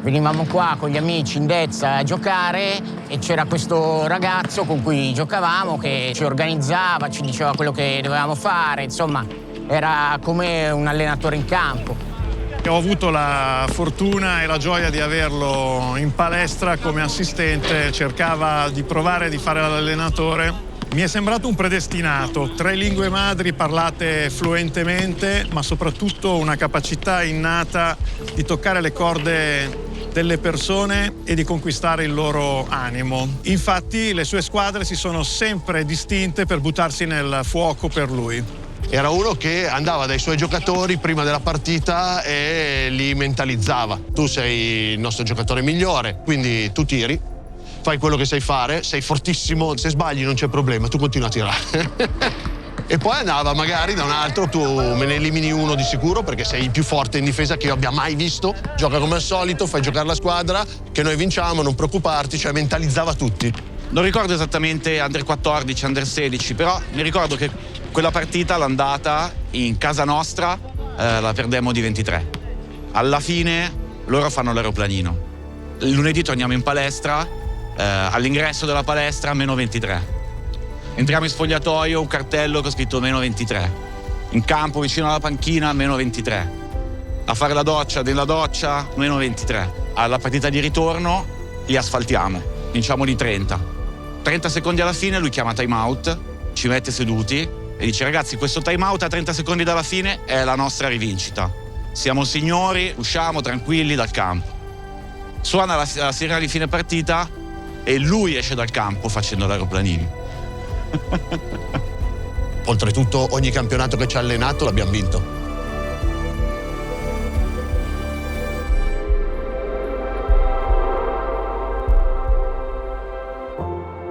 Venivamo qua con gli amici in Dezza a giocare e c'era questo ragazzo con cui giocavamo che ci organizzava, ci diceva quello che dovevamo fare, insomma era come un allenatore in campo. Ho avuto la fortuna e la gioia di averlo in palestra come assistente, cercava di provare di fare l'allenatore. Mi è sembrato un predestinato, 3 lingue madri parlate fluentemente, ma soprattutto una capacità innata di toccare le corde delle persone e di conquistare il loro animo. Infatti le sue squadre si sono sempre distinte per buttarsi nel fuoco per lui. Era uno che andava dai suoi giocatori prima della partita e li mentalizzava. Tu sei il nostro giocatore migliore, quindi tu tiri, fai quello che sai fare, sei fortissimo, se sbagli non c'è problema, tu continua a tirare. E poi andava magari da un altro, tu me ne elimini uno di sicuro perché sei il più forte in difesa che io abbia mai visto, gioca come al solito, fai giocare la squadra, che noi vinciamo, non preoccuparti, cioè mentalizzava tutti. Non ricordo esattamente Under 14, Under 16, però mi ricordo che quella partita, l'andata in casa nostra, la perdemmo di 23. Alla fine loro fanno l'aeroplanino. Il lunedì torniamo in palestra, all'ingresso della palestra meno 23. Entriamo in spogliatoio, un cartello che ho scritto meno 23. In campo vicino alla panchina meno 23. A fare la doccia, nella doccia meno 23. Alla partita di ritorno li asfaltiamo, vinciamo di 30. 30 secondi alla fine lui chiama time out, ci mette seduti e dice: ragazzi, questo time out a 30 secondi dalla fine è la nostra rivincita. Siamo signori, usciamo tranquilli dal campo. Suona la sirena di fine partita e lui esce dal campo facendo l'aeroplanino. Oltretutto ogni campionato che ci ha allenato l'abbiamo vinto.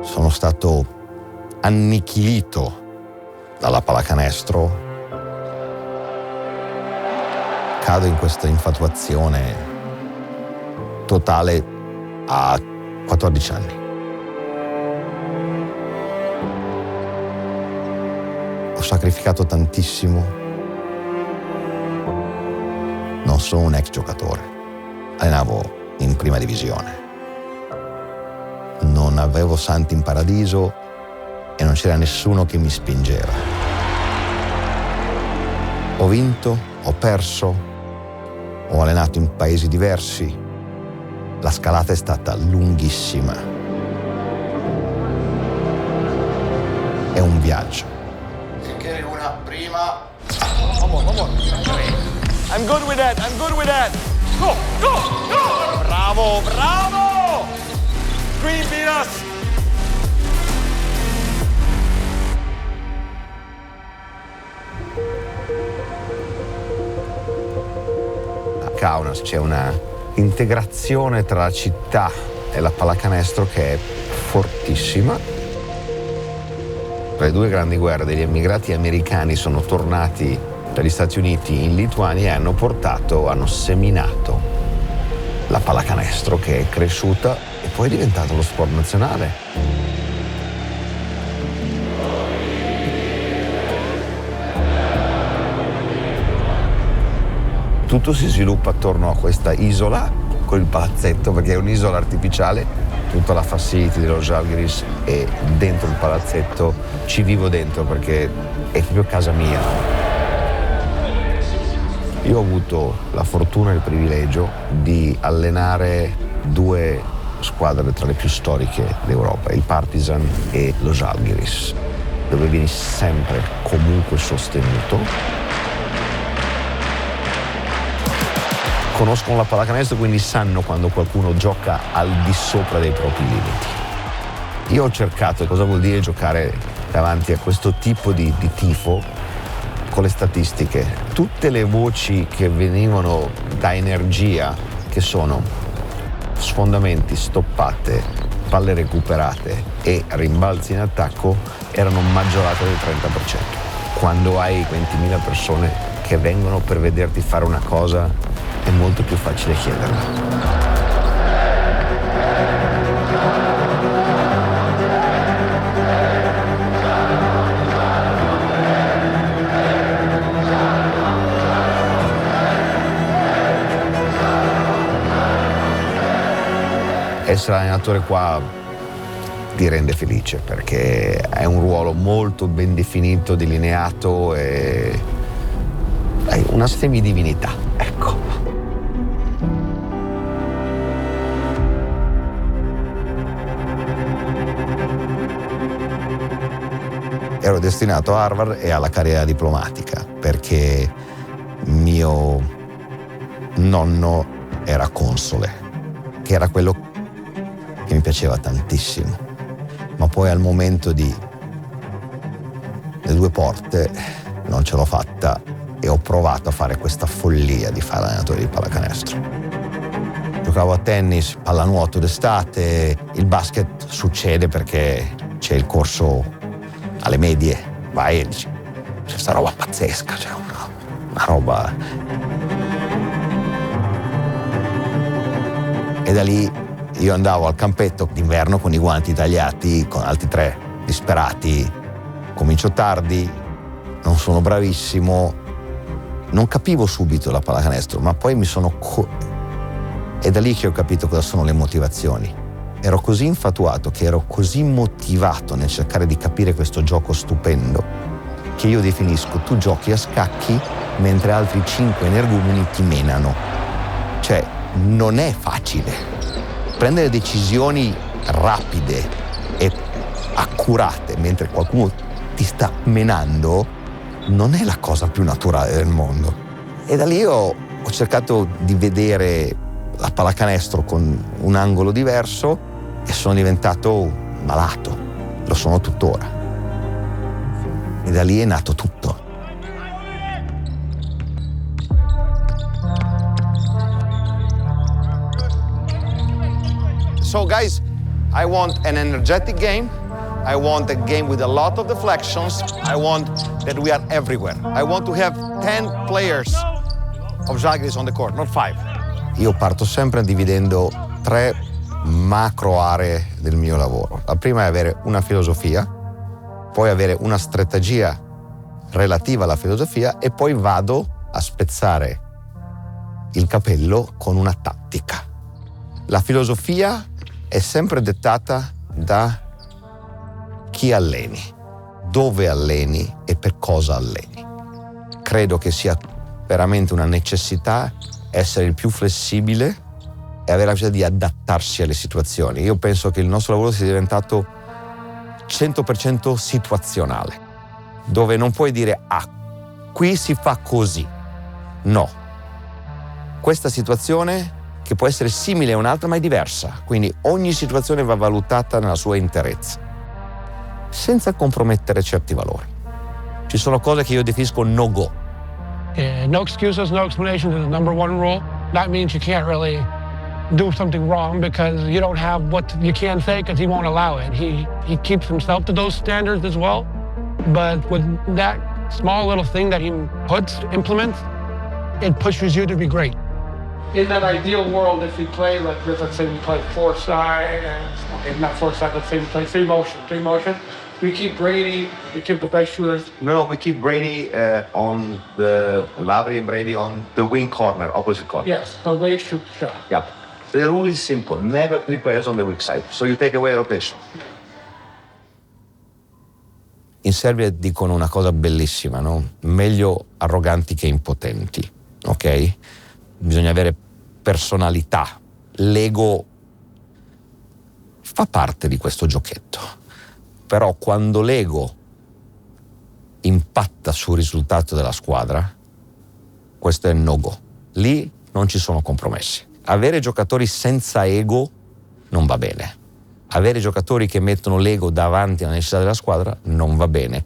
Sono stato annichilito dalla pallacanestro. Cado in questa infatuazione totale a 14 anni. Ho sacrificato tantissimo. Non sono un ex giocatore. Allenavo in prima divisione. Non avevo santi in paradiso e non c'era nessuno che mi spingeva. Ho vinto, ho perso, ho allenato in paesi diversi. La scalata è stata lunghissima. È un viaggio. Che una prima. Come on. I'm good with that. Go. Bravo. Green beat us. A Kaunas c'è una integrazione tra la città e la pallacanestro che è fortissima. Le 2 grandi guerre degli emigrati americani sono tornati dagli Stati Uniti in Lituania e hanno seminato la pallacanestro, che è cresciuta e poi è diventato lo sport nazionale. Tutto si sviluppa attorno a questa isola con il palazzetto, perché è un'isola artificiale. Tutta la facility dello Žalgiris è dentro il palazzetto. Ci vivo dentro perché è proprio casa mia. Io ho avuto la fortuna e il privilegio di allenare 2 squadre tra le più storiche d'Europa, il Partizan e lo Žalgiris, dove vieni sempre comunque sostenuto. Conoscono la pallacanestro, quindi sanno quando qualcuno gioca al di sopra dei propri limiti. Io ho cercato cosa vuol dire giocare davanti a questo tipo di tifo con le statistiche. Tutte le voci che venivano da energia, che sono sfondamenti, stoppate, palle recuperate e rimbalzi in attacco, erano maggiorate del 30%. Quando hai 20.000 persone che vengono per vederti fare una cosa, è molto più facile chiederla. essere allenatore qua ti rende felice, perché è un ruolo molto ben definito, delineato e hai una semidivinità, ecco. Ero destinato a Harvard e alla carriera diplomatica, perché mio nonno era console, che era quello che mi piaceva tantissimo. Ma poi al momento di le due porte non ce l'ho fatta e ho provato a fare questa follia di fare allenatore di pallacanestro. Giocavo a tennis, pallanuoto d'estate, il basket succede perché c'è il corso alle medie, vai e dici, c'è questa roba pazzesca, c'è una roba. E da lì io andavo al campetto d'inverno con i guanti tagliati, con altri 3 disperati, comincio tardi, non sono bravissimo, non capivo subito la pallacanestro, ma poi mi sono... È da lì che ho capito cosa sono le motivazioni. Ero così infatuato, che ero così motivato nel cercare di capire questo gioco stupendo, che io definisco: tu giochi a scacchi mentre altri 5 energumeni ti menano. Cioè, non è facile. Prendere decisioni rapide e accurate mentre qualcuno ti sta menando non è la cosa più naturale del mondo. E da lì ho cercato di vedere la pallacanestro con un angolo diverso e sono diventato malato, lo sono tuttora. E da lì è nato tutto. So guys, I want an energetic game. I want a game with a lot of deflections. I want that we are everywhere. I want to have 10 players of Žalgiris on the court, not 5. Io parto sempre dividendo 3 macro aree del mio lavoro. La prima è avere una filosofia, poi avere una strategia relativa alla filosofia e poi vado a spezzare il capello con una tattica. La filosofia è sempre dettata da chi alleni, dove alleni e per cosa alleni. Credo che sia veramente una necessità essere il più flessibile e avere la possibilità di adattarsi alle situazioni. Io penso che il nostro lavoro sia diventato 100% situazionale, dove non puoi dire qui si fa così. No. Questa situazione, che può essere simile a un'altra ma è diversa, quindi ogni situazione va valutata nella sua interezza, senza compromettere certi valori. Ci sono cose che io definisco no go. No excuses, no explanations is the number one rule. That means you can't really do something wrong because you don't have what you can say because he won't allow it. He keeps himself to those standards as well. But with that small little thing that he implements, it pushes you to be great. In that ideal world, if we play like this, let's say we play 4-side, okay, not 4-side, let's say we play three motion. We keep Brady, we keep the best shooters. No, we keep Brady on the Lavry and Brady on the wing corner, opposite corner. Yes, so they shoot shot. Yeah. The rule is simple: never 3 players on the weak side. So you take away rotation. In Serbia dicono una cosa bellissima, no? Meglio arroganti che impotenti, ok? Bisogna avere personalità. L'ego fa parte di questo giochetto. Però quando l'ego impatta sul risultato della squadra, questo è no-go. Lì non ci sono compromessi. Avere giocatori senza ego non va bene. Avere giocatori che mettono l'ego davanti alla necessità della squadra non va bene.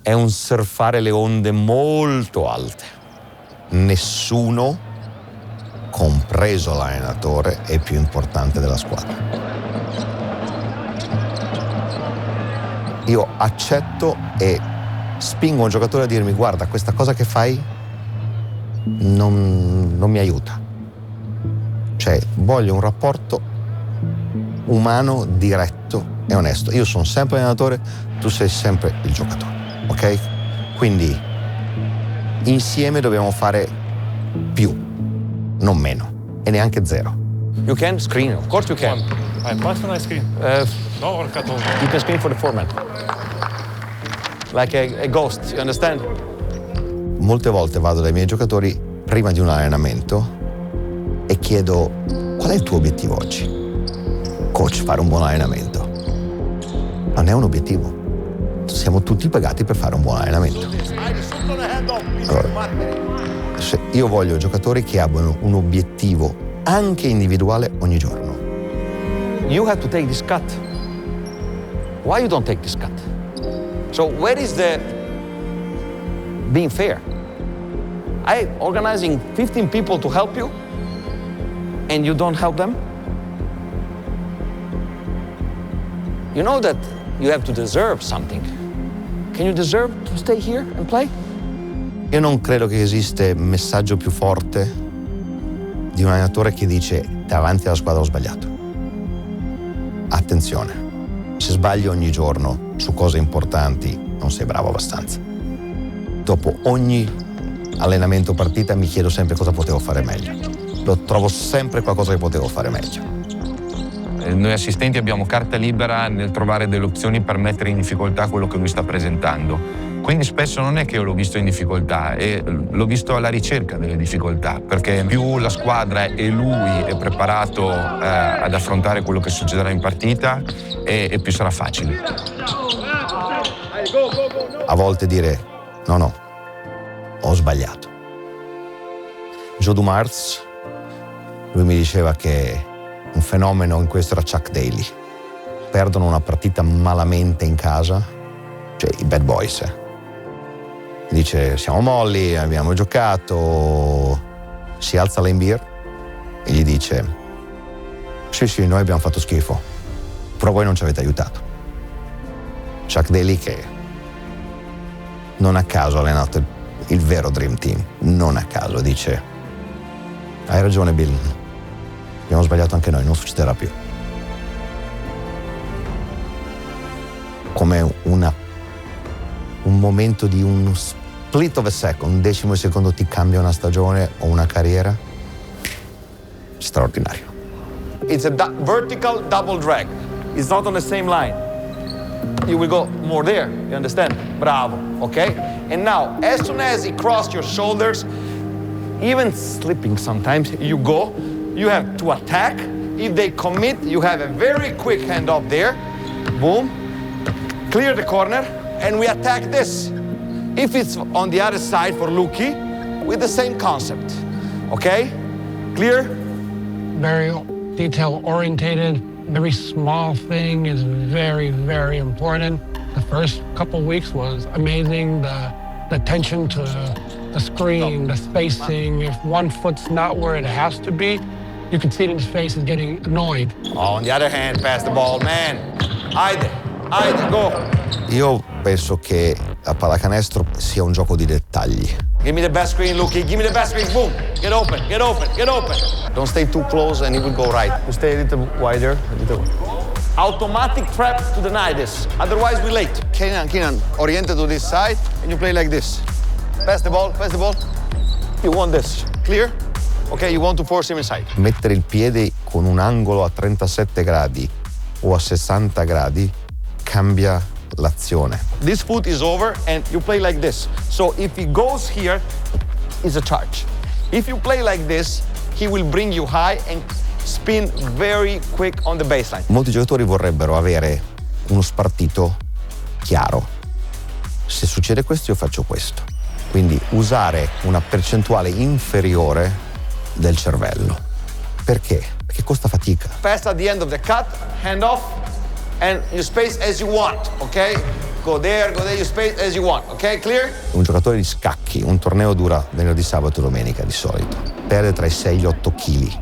È un surfare le onde molto alte. Nessuno, compreso l'allenatore, è più importante della squadra. Io accetto e spingo un giocatore a dirmi: guarda, questa cosa che fai non mi aiuta. Cioè, voglio un rapporto umano, diretto e onesto. Io sono sempre l'allenatore, tu sei sempre il giocatore, ok? Quindi insieme dobbiamo fare più, non meno, e neanche 0. You can screen, of course you can. I pass when I screen. No, or cut over. You can screen for the format. Like a ghost, you understand? Molte volte vado dai miei giocatori prima di un allenamento e chiedo: qual è il tuo obiettivo oggi? Coach, fare un buon allenamento. Non è un obiettivo. Siamo tutti pagati per fare un buon allenamento. Allora, se io voglio giocatori che abbiano un obiettivo anche individuale ogni giorno. You have to take this cut. Why you don't take this cut? So where is the being fair? I organizing 15 people to help you and you don't help them? You know that you have to deserve something. Can you deserve to stay here and play? Io non credo che esiste messaggio più forte di un allenatore che dice: davanti alla squadra ho sbagliato. Attenzione, se sbagli ogni giorno su cose importanti non sei bravo abbastanza. Dopo ogni allenamento partita mi chiedo sempre cosa potevo fare meglio. Trovo sempre qualcosa che potevo fare meglio. Noi assistenti abbiamo carta libera nel trovare delle opzioni per mettere in difficoltà quello che lui sta presentando. Quindi spesso non è che io l'ho visto in difficoltà, l'ho visto alla ricerca delle difficoltà, perché più la squadra e lui è preparato ad affrontare quello che succederà in partita e più sarà facile. A volte dire: no, ho sbagliato. Joe Dumars, lui mi diceva che un fenomeno in questo era Chuck Daly. Perdono una partita malamente in casa, cioè i bad boys. Dice: siamo molli, abbiamo giocato. Si alza l'Embiid e gli dice: sì, noi abbiamo fatto schifo, però voi non ci avete aiutato. Chuck Daly, che non a caso ha allenato il vero Dream Team, non a caso, dice: hai ragione Bill, abbiamo sbagliato anche noi, non succederà più. Come un momento di uno split of a second, un decimo di secondo ti cambia una stagione o una carriera. Straordinario. It's a vertical double drag. It's not on the same line. You will go more there, you understand? Bravo, okay? And now, as soon as he crossed your shoulders, even slipping sometimes, you go, you have to attack. If they commit, you have a very quick handoff there. Boom. Clear the corner, and we attack this. If it's on the other side for Luki, with the same concept. Okay? Clear? Very detail-orientated. Every small thing is very, very important. The first couple weeks was amazing. The attention to the screen, the spacing. If one foot's not where it has to be, you can see it in his face and getting annoyed. Oh, on the other hand, pass the ball, man. Aide, go. Io penso che la pallacanestro sia un gioco di dettagli. Give me the best screen, Luki. Give me the best screen. Boom. Get open, get open, get open. Don't stay too close and it will go right. You stay a little wider. Automatic trap to deny this. Otherwise, we're late. Kenan, oriented to this side and you play like this. Pass the ball, pass the ball. You want this. Clear? Okay, you want to force him inside. Mettere il piede con un angolo a 37 gradi o a 60 gradi cambia l'azione. This foot is over and you play like this. So if he goes here, it's a charge. If you play like this, he will bring you high and spin very quick on the baseline. Molti giocatori vorrebbero avere uno spartito chiaro. Se succede questo, io faccio questo. Quindi usare una percentuale inferiore del cervello. Perché? Perché costa fatica. Pass at the end of the cut, hand off, and you space as you want, ok? Go there, you space as you want, ok? Clear? Un giocatore di scacchi, un torneo dura venerdì, sabato e domenica di solito. Perde tra i 6 e gli 8 kg.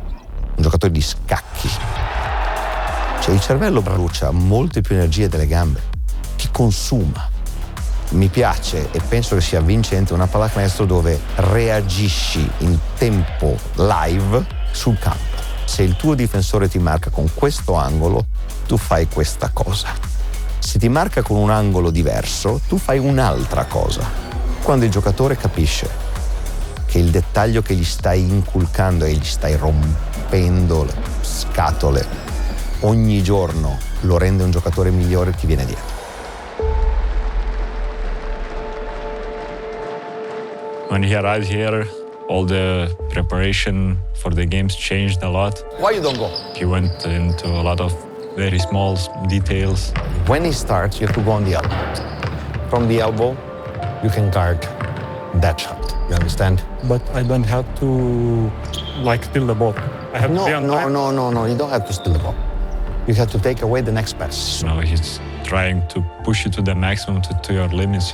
Un giocatore di scacchi. Cioè il cervello brucia molte più energie delle gambe. Ti consuma. Mi piace e penso che sia vincente una pallacanestro dove reagisci in tempo live sul campo. Se il tuo difensore ti marca con questo angolo, tu fai questa cosa. Se ti marca con un angolo diverso, tu fai un'altra cosa. Quando il giocatore capisce che il dettaglio che gli stai inculcando e gli stai rompendo le scatole ogni giorno lo rende un giocatore migliore, ti viene dietro. When he arrived here, all the preparation for the games changed a lot. Why you don't go? He went into a lot of very small details. When he starts, you have to go on the elbow. From the elbow, you can guard that shot. You understand? But I don't have to steal the ball. I have to be on time. No. You don't have to steal the ball. You have to take away the next pass. He's trying to push you to the maximum, to your limits,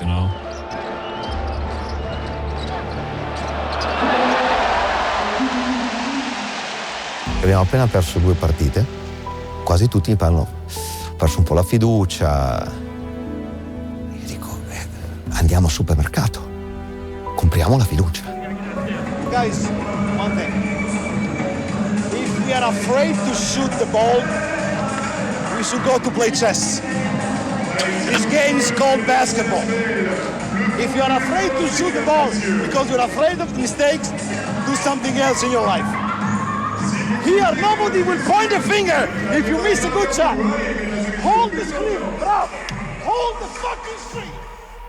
Abbiamo appena perso 2 partite, quasi tutti mi hanno perso un po' la fiducia. Io dico, andiamo al supermercato, compriamo la fiducia. Guys, one thing. If we are afraid to shoot the ball, we should go to play chess. This game is called basketball. If you are afraid to shoot the ball because you're afraid of mistakes, do something else in your life. Here, nobody will point a finger if you miss a good shot. Hold the screen, bravo. Hold the fucking screen.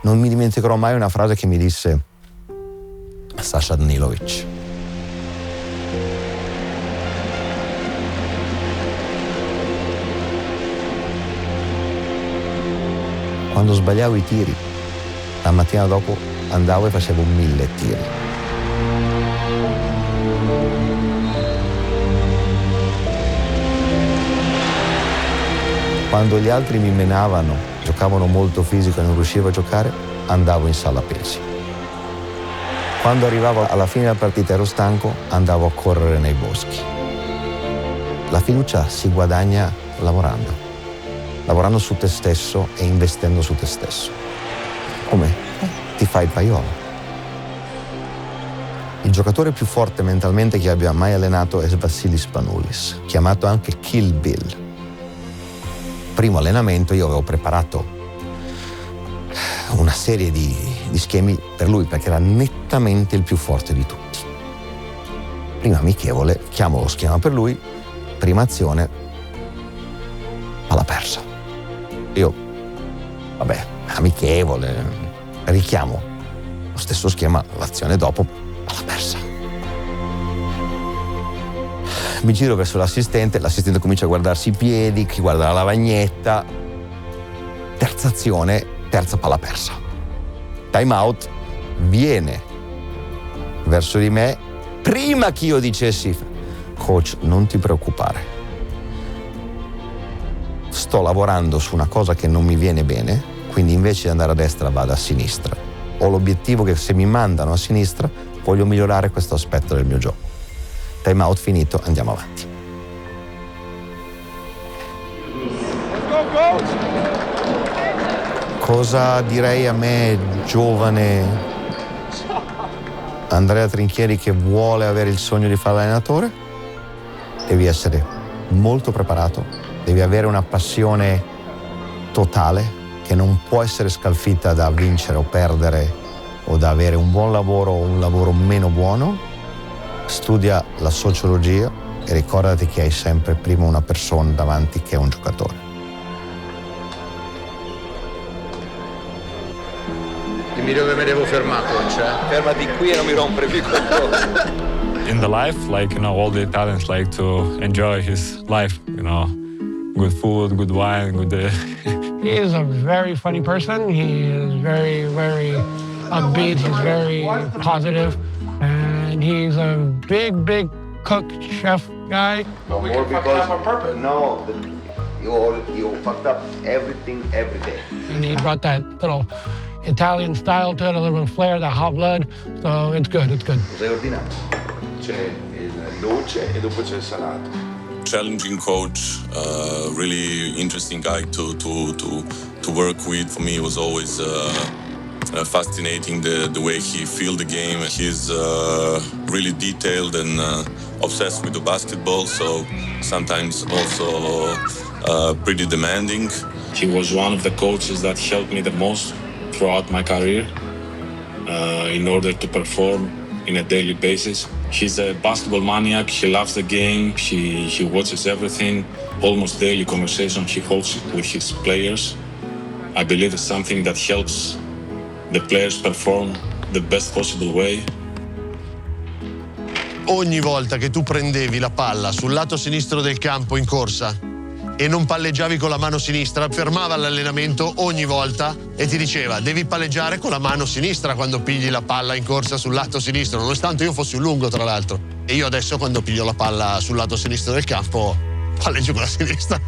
Non mi dimenticherò mai una frase che mi disse Sasha Danilovic. Quando sbagliavo i tiri, la mattina dopo andavo e facevo 1000 tiri. Quando gli altri mi menavano, giocavano molto fisico e non riuscivo a giocare, andavo in sala pesi. Quando arrivavo alla fine della partita e ero stanco, andavo a correre nei boschi. La fiducia si guadagna lavorando su te stesso e investendo su te stesso. Come? Ti fai il paiolo. Il giocatore più forte mentalmente che abbia mai allenato è Vassilis Spanoulis, chiamato anche Kill Bill. Primo allenamento io avevo preparato una serie di schemi per lui perché era nettamente il più forte di tutti. Prima amichevole, chiamo lo schema per lui, prima azione, palla persa. Io, vabbè, amichevole, richiamo lo stesso schema, l'azione dopo, palla persa. Mi giro verso l'assistente comincia a guardarsi i piedi, chi guarda la lavagnetta. Terza azione, terza palla persa. Time out, viene verso di me, prima che io dicessi, coach, non ti preoccupare. Sto lavorando su una cosa che non mi viene bene, quindi invece di andare a destra vado a sinistra. Ho l'obiettivo che se mi mandano a sinistra voglio migliorare questo aspetto del mio gioco. Time out finito, andiamo avanti. Cosa direi a me, giovane Andrea Trinchieri, che vuole avere il sogno di fare l'allenatore? Devi essere molto preparato, devi avere una passione totale che non può essere scalfita da vincere o perdere o da avere un buon lavoro o un lavoro meno buono. Studia la sociologia e ricordati che hai sempre prima una persona davanti che è un giocatore. Dimmi dove mi devo fermare, coach. Fermati qui e non mi rompere più il controllo. In the life, all the Italians like to enjoy his life, good food, good wine, good... He is a very funny person. He is very, very upbeat. He's very positive. And he's a big cook, chef guy. But we can fuck it up on purpose. No, you fucked up everything every day. And he brought that little Italian style to it, a little flair, the hot blood. So it's good, it's good. Cosa hai ordinato? C'è il dolce e dopo c'è il salato. Challenging coach, really interesting guy to work with. For me, it was always fascinating the way he feels the game. He's really detailed and obsessed with the basketball, so sometimes also pretty demanding. He was one of the coaches that helped me the most throughout my career in order to perform in a daily basis. He's a basketball maniac. He loves the game. He watches everything. Almost daily conversation he holds with his players. I believe it's something that helps the players perform the best possible way. Ogni volta che tu prendevi la palla sul lato sinistro del campo in corsa e non palleggiavi con la mano sinistra, fermava l'allenamento ogni volta e ti diceva: devi palleggiare con la mano sinistra quando pigli la palla in corsa sul lato sinistro, nonostante io fossi un lungo, tra l'altro. E io adesso, quando piglio la palla sul lato sinistro del campo, palleggio con la sinistra.